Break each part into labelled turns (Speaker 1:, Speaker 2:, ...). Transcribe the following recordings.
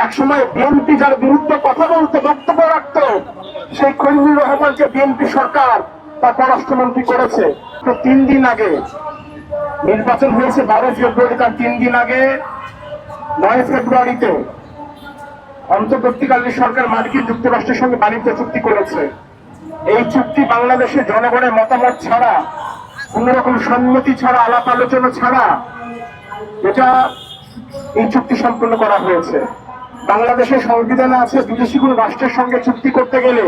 Speaker 1: একসময় বিএনপি যার বিরুদ্ধে কথা বলতে বক্তব্য রাখত, সেই খলিলুর রহমানকে বিএনপি সরকার তার পররাষ্ট্রমন্ত্রী করেছে। তো 3 দিন আগে নির্বাচন হয়েছে 12 ফেব্রুয়ারি, তার 3 দিন আগে 9 ফেব্রুয়ারিতে অন্তর্বর্তীকালীন সরকার মার্কিন যুক্তরাষ্ট্রের সঙ্গে বাণিজ্য চুক্তি করেছে। এই চুক্তি বাংলাদেশের জনগণের মতামত ছাড়া, কোন রকম সম্মতি ছাড়া, আলাপ আলোচনা ছাড়া এটা এই চুক্তি সম্পন্ন করা হয়েছে। বাংলাদেশের সংবিধানে আছে বিদেশি কোন রাষ্ট্রের সঙ্গে চুক্তি করতে গেলে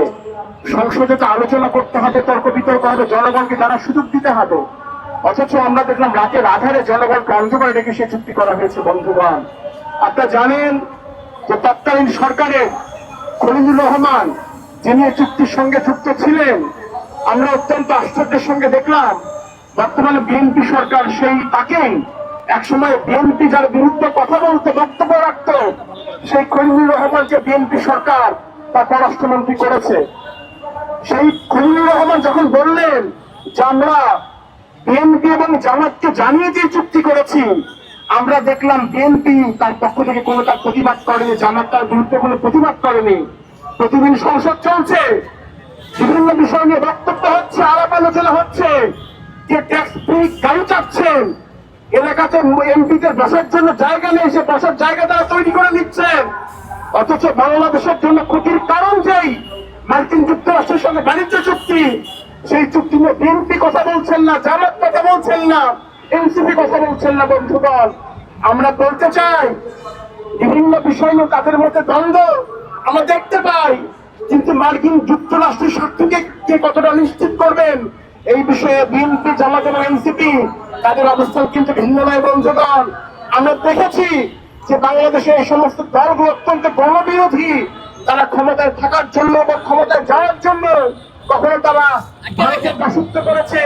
Speaker 1: সংসদে তো আলোচনা করতে হবে, তর্ক বিতর্ক হবে, জনগণকে তারা সুযোগ দিতে হবে। অথচ আমরা দেখলাম রাতের আধারে জনগণকে অন্ধকারে রেখে সে চুক্তি করা হয়েছে। বন্ধুগণ, আপনারা জানেন যে তৎকালীন সরকারের খলিলুর রহমান যিনি চুক্তির সঙ্গে যুক্ত ছিলেন, আমরা অত্যন্ত আশ্চর্যের সঙ্গে দেখলাম বর্তমানে বিএনপি সরকার সেই তাকেই একসময় বিএনপি যার বিরুদ্ধে কথা বলতে বক্তব্য রাখত, সেই খলিলুর রহমানকে বিএনপি সরকার তার পররাষ্ট্রমন্ত্রী করেছে। সেই খলিলুর রহমান যখন বললেন যে আমরা বিএনপি এবং জামাতকে জানিয়ে যে চুক্তি করেছি, আমরা দেখলাম বিএনপি তার পক্ষ থেকে কোনো তার প্রতিবাদ করেনি, জামাত তার বিরুদ্ধে কোনো প্রতিবাদ করেনি। প্রতিদিন সংসদ চলছে, বিভিন্ন বিষয় নিয়ে বক্তব্য হচ্ছে, আলাপ আলোচনা হচ্ছে, যে ট্যাক্স ফ্রি গাড়ি চাচ্ছেন, এলাকাতে এমপিদের বসার জন্য জায়গা নেই, সে বসার জায়গা তারা তৈরি করে নিচ্ছেন। অথচ বাংলাদেশের জন্য ক্ষতির কারণ যেই মার্কিন যুক্তরাষ্ট্রের সঙ্গে বাণিজ্য চুক্তি, সেই চুক্তি নিয়ে বিএনপি কথা বলছেন না, জামাত কথা বলছেন না, এনসিপি কথা বলছেন না। বন্ধুগণ, আমরা বলতে চাই বিভিন্ন বিষয় নিয়ে তাদের মধ্যে দ্বন্দ্ব আমরা দেখতে পাই, কিন্তু মার্কিন যুক্তরাষ্ট্রের স্বার্থকে কে কতটা নিশ্চিত করবেন এই বিষয়ে বিএনপি, জামাত এবং এনসিপি তাদের অবস্থান কিন্তু ভিন্ন নয়। বন্ধুগণ, আমরা দেখেছি যে বাংলাদেশে এই সমস্ত দলগুলো অত্যন্ত গণবিরোধী। তারা ক্ষমতায় থাকার জন্য বা ক্ষমতায় যাওয়ার জন্য কখনো তারা ভারতের দাসত্ব করেছে,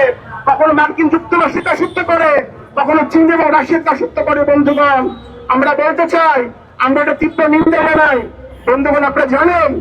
Speaker 1: কখনো মার্কিন যুক্তরাষ্ট্রের দাসত্ব করে, কখনো চীন এবং রাশিয়ার দাসত্ব করে। বন্ধুগণ, আমরা বলতে চাই, আমরা এটা তীব্র নিন্দা জানাই। বন্ধুগণ, আপনারা জানেন